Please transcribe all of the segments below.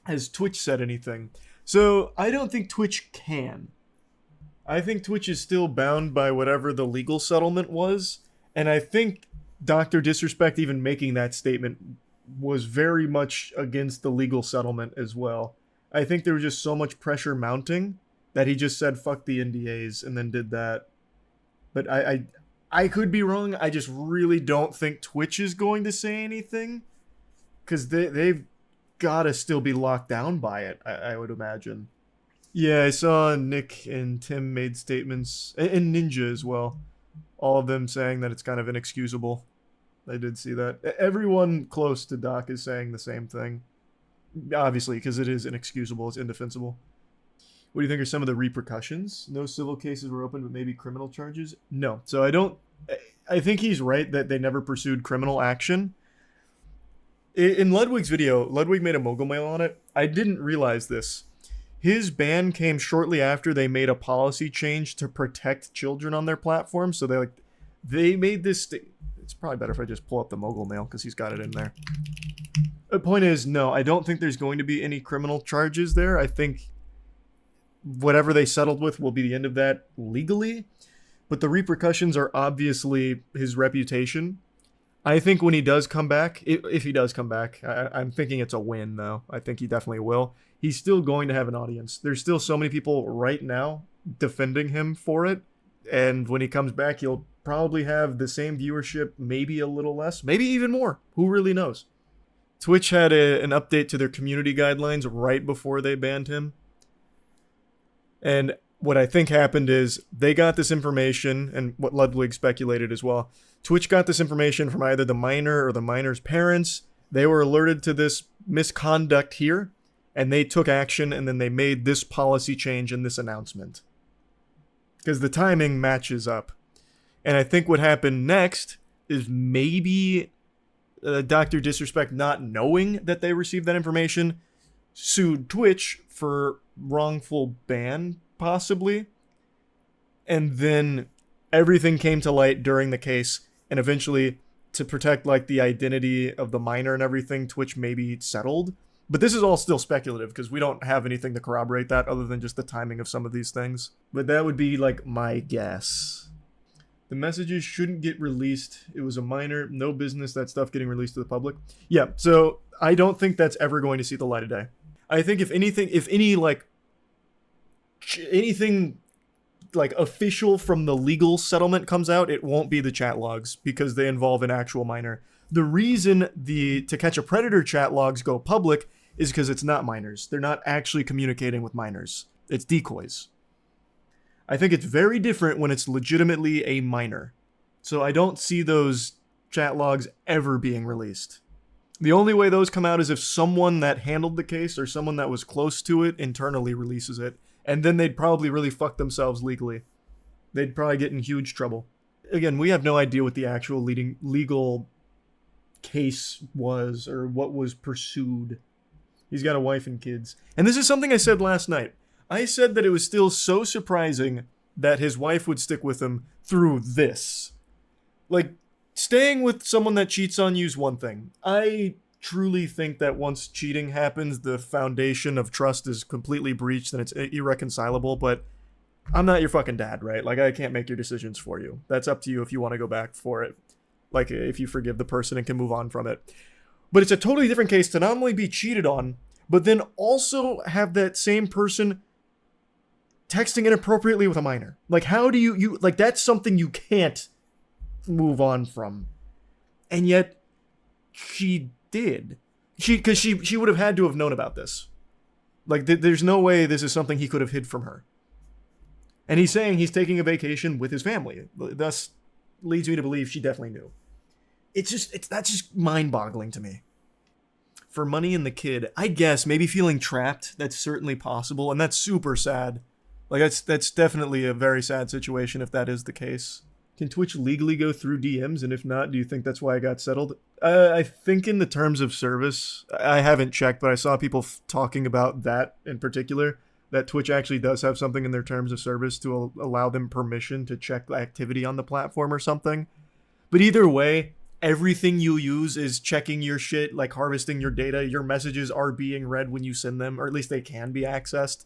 has Twitch said anything? So I don't think Twitch can. I think Twitch is still bound by whatever the legal settlement was, and I think DrDisrespect even making that statement was very much against the legal settlement as well. I think there was just so much pressure mounting that he just said fuck the NDAs and then did that. But I could be wrong. I just really don't think Twitch is going to say anything because they've got to still be locked down by it, I would imagine. Yeah, I saw Nick and Tim made statements, and Ninja as well. All of them saying that it's kind of inexcusable. I did see that. Everyone close to Doc is saying the same thing. Obviously, because it is inexcusable, it's indefensible. What do you think are some of the repercussions? No civil cases were opened, but maybe criminal charges? No. So I think he's right that they never pursued criminal action. In Ludwig's video, Ludwig made a mogul mail on it. I didn't realize this. His ban came shortly after they made a policy change to protect children on their platform. So they made this. It's probably better if I just pull up the mogul mail because he's got it in there. The point is, no, I don't think there's going to be any criminal charges there. I think whatever they settled with will be the end of that legally. But the repercussions are obviously his reputation. I think when he does come back, if he does come back, I'm thinking it's a win, though. I think he definitely will. He's still going to have an audience. There's still so many people right now defending him for it. And when he comes back, he'll probably have the same viewership, maybe a little less, maybe even more. Who really knows? Twitch had an update to their community guidelines right before they banned him. And what I think happened is they got this information, and what Ludwig speculated as well. Twitch got this information from either the minor or the minor's parents. They were alerted to this misconduct here, and they took action, and then they made this policy change and this announcement. Because the timing matches up. And I think what happened next is maybe DrDisrespect, not knowing that they received that information, sued Twitch for wrongful ban, possibly. And then everything came to light during the case, and eventually, to protect like the identity of the minor and everything, Twitch maybe settled. But this is all still speculative because we don't have anything to corroborate that other than just the timing of some of these things. But that would be like my guess. The messages shouldn't get released. It was a minor, no business that stuff getting released to the public. Yeah, so I don't think that's ever going to see the light of day. I think if anything like official from the legal settlement comes out, it won't be the chat logs because they involve an actual minor. The reason the To Catch a Predator chat logs go public is because it's not minors. They're not actually communicating with minors. It's decoys. I think it's very different when it's legitimately a minor. So I don't see those chat logs ever being released. The only way those come out is if someone that handled the case or someone that was close to it internally releases it. And then they'd probably really fuck themselves legally. They'd probably get in huge trouble. Again, we have no idea what the actual legal case was or what was pursued. He's got a wife and kids. And this is something I said last night. I said that it was still so surprising that his wife would stick with him through this. Like, staying with someone that cheats on you is one thing. I truly think that once cheating happens, the foundation of trust is completely breached and it's irreconcilable, but I'm not your fucking dad, right? Like, I can't make your decisions for you. That's up to you if you want to go back for it. Like, if you forgive the person and can move on from it. But it's a totally different case to not only be cheated on, but then also have that same person texting inappropriately with a minor. Like, how do you like, that's something you can't move on from. And yet, she did. Because she would have had to have known about this. Like, there's no way this is something he could have hid from her. And he's saying he's taking a vacation with his family. Thus, leads me to believe she definitely knew. That's just mind-boggling to me. For Money and the kid, I guess maybe feeling trapped, that's certainly possible, and that's super sad. Like, that's definitely a very sad situation if that is the case. Can Twitch legally go through DMs, and if not, do you think that's why I got settled? I think in the terms of service, I haven't checked, but I saw people talking about that in particular, that Twitch actually does have something in their terms of service to allow them permission to check the activity on the platform or something. But either way, everything you use is checking your shit, like harvesting your data. Your messages are being read when you send them, or at least they can be accessed.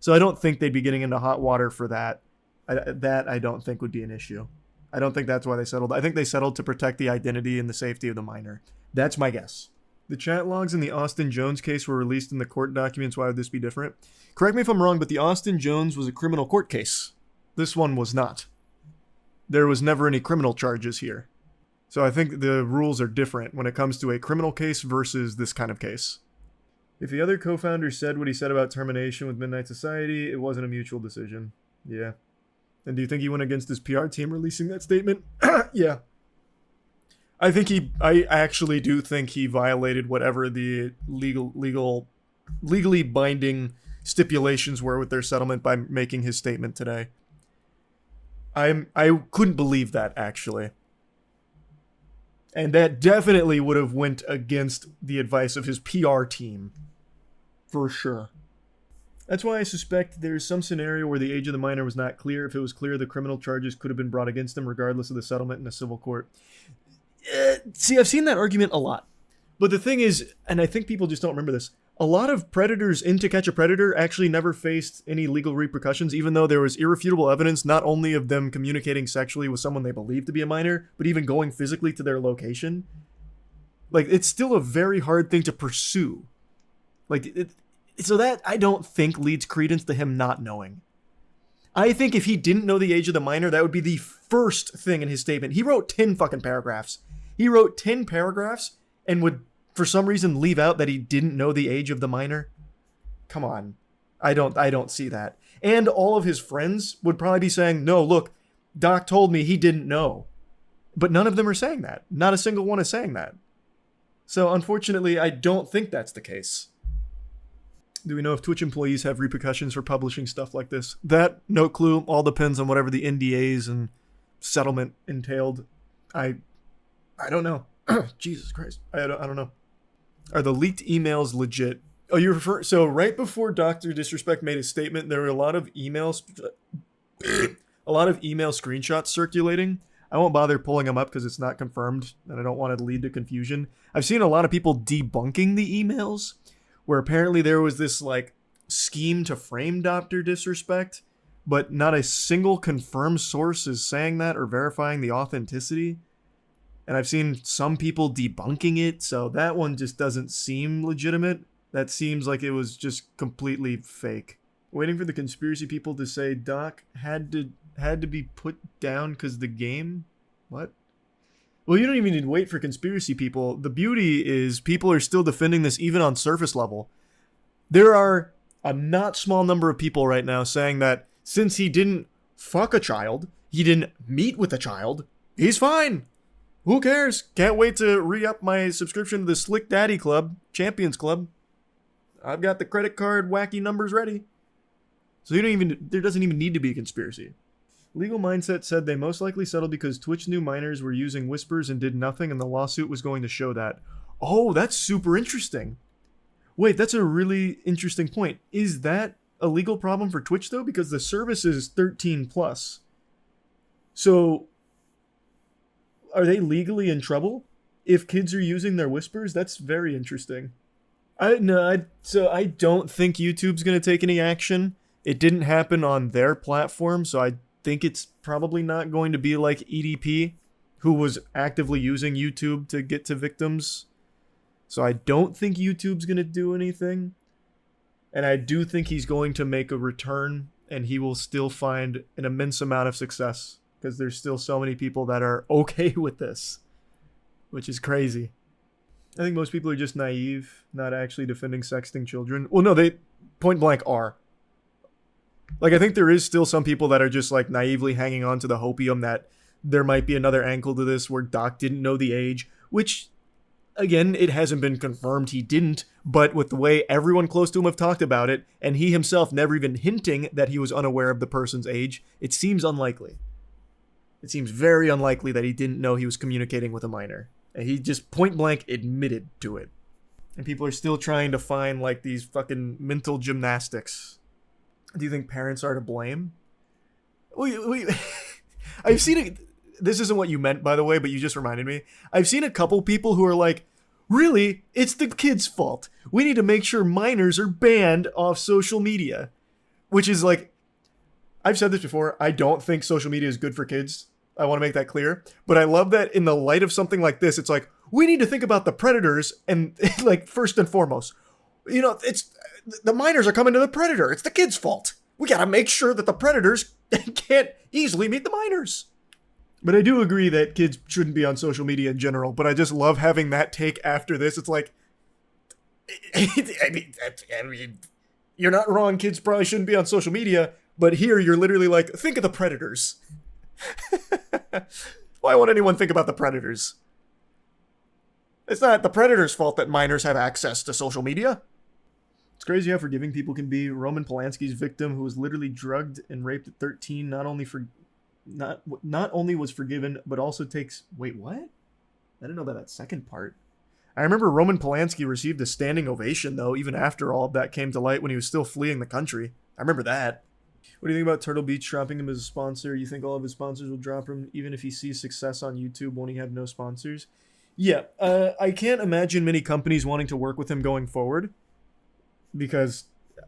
So I don't think they'd be getting into hot water for that. That I don't think would be an issue. I don't think that's why they settled. I think they settled to protect the identity and the safety of the minor. That's my guess. The chat logs in the Austin Jones case were released in the court documents. Why would this be different? Correct me if I'm wrong, but the Austin Jones was a criminal court case. This one was not. There was never any criminal charges here. So I think the rules are different when it comes to a criminal case versus this kind of case. If the other co-founder said what he said about termination with Midnight Society, it wasn't a mutual decision. Yeah. And do you think he went against his PR team releasing that statement? Yeah. I actually do think he violated whatever the legally binding stipulations were with their settlement by making his statement today. I couldn't believe that, actually. And that definitely would have went against the advice of his PR team. For sure. That's why I suspect there's some scenario where the age of the minor was not clear. If it was clear, the criminal charges could have been brought against him regardless of the settlement in a civil court. See, I've seen that argument a lot. But the thing is, and I think people just don't remember this, a lot of predators in To Catch a Predator actually never faced any legal repercussions, even though there was irrefutable evidence not only of them communicating sexually with someone they believed to be a minor, but even going physically to their location. Like, it's still a very hard thing to pursue. So that, I don't think, leads credence to him not knowing. I think if he didn't know the age of the minor, that would be the first thing in his statement. He wrote 10 fucking paragraphs. He wrote 10 paragraphs and would, for some reason, leave out that he didn't know the age of the minor. Come on. I don't see that. And all of his friends would probably be saying, no, look, Doc told me he didn't know. But none of them are saying that. Not a single one is saying that. So unfortunately, I don't think that's the case. Do we know if Twitch employees have repercussions for publishing stuff like this? That, no clue. All depends on whatever the NDAs and settlement entailed. I don't know. Jesus Christ. I don't know. Are the leaked emails legit? Oh, you refer... So right before DrDisrespect made his statement, there were a lot of emails... a lot of email screenshots circulating. I won't bother pulling them up because it's not confirmed, and I don't want it to lead to confusion. I've seen a lot of people debunking the emails, where apparently there was this, like, scheme to frame DrDisrespect, but not a single confirmed source is saying that or verifying the authenticity. And I've seen some people debunking it, so that one just doesn't seem legitimate. That seems like it was just completely fake. Waiting for the conspiracy people to say Doc had to be put down because the game? What? Well, you don't even need to wait for conspiracy people. The beauty is people are still defending this even on surface level. There are a not small number of people right now saying that since he didn't fuck a child, he didn't meet with a child, he's fine. Who cares? Can't wait to re-up my subscription to the Slick Daddy Club, Champions Club. I've got the credit card wacky numbers ready. So there doesn't even need to be a conspiracy. Legal Mindset said they most likely settled because Twitch knew minors were using whispers and did nothing, and the lawsuit was going to show that. Oh, that's super interesting. Wait, that's a really interesting point. Is that a legal problem for Twitch, though? Because the service is 13 plus. So, are they legally in trouble if kids are using their whispers? That's very interesting. So I don't think YouTube's going to take any action. It didn't happen on their platform, so I think it's probably not going to be like EDP, who was actively using YouTube to get to victims. So I don't think YouTube's going to do anything. And I do think he's going to make a return, and he will still find an immense amount of success, because there's still so many people that are okay with this, which is crazy. I think most people are just naive, not actually defending sexting children. Well, no, they point blank are. Like, I think there is still some people that are just, like, naively hanging on to the hopium that there might be another angle to this where Doc didn't know the age, which, again, it hasn't been confirmed he didn't, but with the way everyone close to him have talked about it, and he himself never even hinting that he was unaware of the person's age, it seems unlikely. It seems very unlikely that he didn't know he was communicating with a minor. And he just point blank admitted to it. And people are still trying to find, like, these fucking mental gymnastics. Do you think parents are to blame? I've seen it. this isn't what you meant, by the way, but you just reminded me. I've seen a couple people who are like, really, it's the kids' fault. We need to make sure minors are banned off social media. Which is like, I've said this before, I don't think social media is good for kids. I want to make that clear. But I love that in the light of something like this, it's like, we need to think about the predators and like first and foremost. You know, it's the minors are coming to the predator. It's the kids' fault. We got to make sure that the predators can't easily meet the minors. But I do agree that kids shouldn't be on social media in general, but I just love having that take after this. It's like, I mean, you're not wrong, kids probably shouldn't be on social media, but here you're literally like, think of the predators. Why won't anyone think about the predators? It's not the predators' fault that minors have access to social media. It's crazy how forgiving people can be. Roman Polanski's victim, who was literally drugged and raped at 13, not only was forgiven, but also takes... Wait, what? I didn't know that second part. I remember Roman Polanski received a standing ovation, though, even after all of that came to light when he was still fleeing the country. I remember that. What do you think about Turtle Beach dropping him as a sponsor? You think all of his sponsors will drop him? Even if he sees success on YouTube, won't he have no sponsors? Yeah, I can't imagine many companies wanting to work with him going forward. Because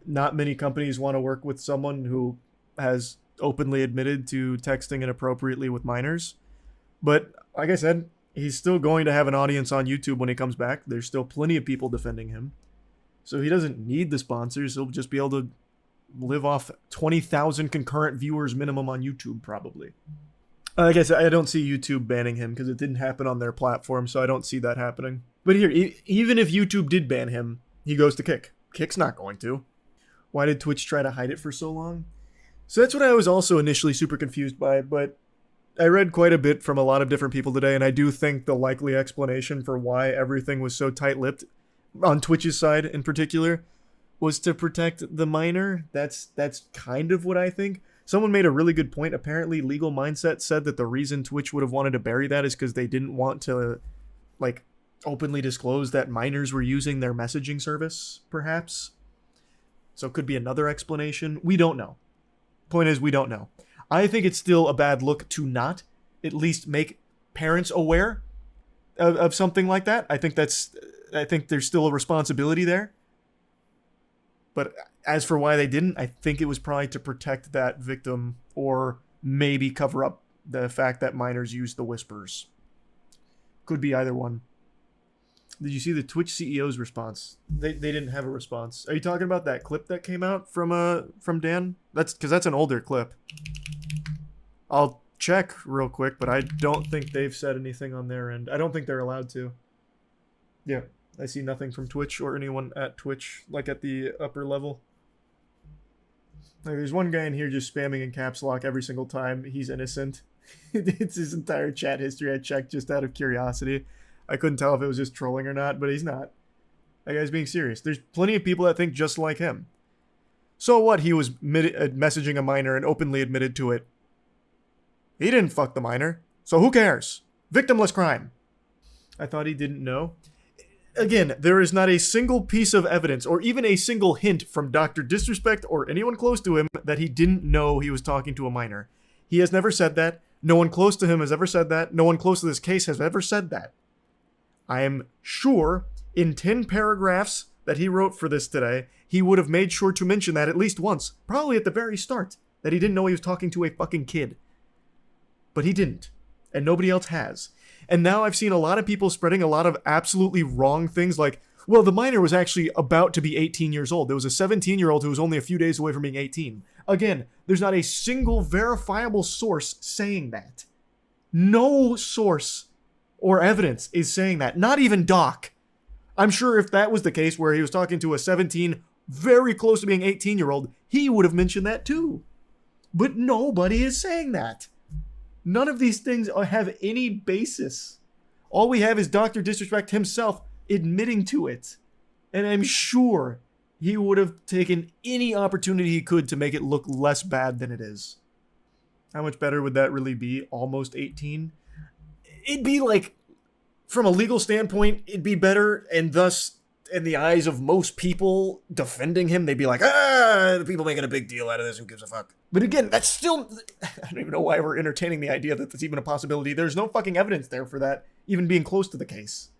not many companies want to work with someone who has openly admitted to texting inappropriately with minors. But, like I said, he's still going to have an audience on YouTube when he comes back. There's still plenty of people defending him. So he doesn't need the sponsors. He'll just be able to live off 20,000 concurrent viewers minimum on YouTube, probably. Like I said, I don't see YouTube banning him because it didn't happen on their platform, so I don't see that happening. But here, even if YouTube did ban him, he goes to Kick. Kick's not going to. Why did Twitch try to hide it for so long? So that's what I was also initially super confused by, but I read quite a bit from a lot of different people today, and I do think the likely explanation for why everything was so tight-lipped, on Twitch's side in particular, was to protect the minor. That's kind of what I think. Someone made a really good point. Apparently, Legal Mindset said that the reason Twitch would have wanted to bury that is because they didn't want to, like, openly disclose that minors were using their messaging service, perhaps. So it could be another explanation. We don't know. Point is, we don't know. I think it's still a bad look to not at least make parents aware of something like that. I think there's still a responsibility there. But as for why they didn't, I think it was probably to protect that victim or maybe cover up the fact that minors use the whispers. Could be either one. Did you see the Twitch CEO's response? They didn't have a response. Are you talking about that clip that came out from Dan? That's because that's an older clip. I'll check real quick, but I don't think they've said anything on their end. I don't think they're allowed to. Yeah, I see nothing from Twitch or anyone at Twitch, like at the upper level. Like, there's one guy in here just spamming in caps lock every single time he's innocent. It's his entire chat history I checked just out of curiosity. I couldn't tell if it was just trolling or not, but he's not. That guy's being serious. There's plenty of people that think just like him. So what? He was messaging a minor and openly admitted to it. He didn't fuck the minor, so who cares? Victimless crime. I thought he didn't know. Again, there is not a single piece of evidence or even a single hint from DrDisrespect or anyone close to him that he didn't know he was talking to a minor. He has never said that. No one close to him has ever said that. No one close to this case has ever said that. I am sure in 10 paragraphs that he wrote for this today, he would have made sure to mention that at least once, probably at the very start, that he didn't know he was talking to a fucking kid. But he didn't, and nobody else has. And now I've seen a lot of people spreading a lot of absolutely wrong things like, well, the minor was actually about to be 18 years old. There was a 17-year-old who was only a few days away from being 18. Again, there's not a single verifiable source saying that. No source or evidence is saying that. Not even Doc. I'm sure if that was the case where he was talking to a 17, very close to being 18-year-old, he would have mentioned that too. But nobody is saying that. None of these things have any basis. All we have is DrDisrespect himself admitting to it. And I'm sure he would have taken any opportunity he could to make it look less bad than it is. How much better would that really be? Almost 18? It'd be like, from a legal standpoint, it'd be better, and thus, in the eyes of most people defending him, they'd be like, the people making a big deal out of this. Who gives a fuck? But again, that's still, I don't even know why we're entertaining the idea that that's even a possibility. There's no fucking evidence there for that even being close to the case.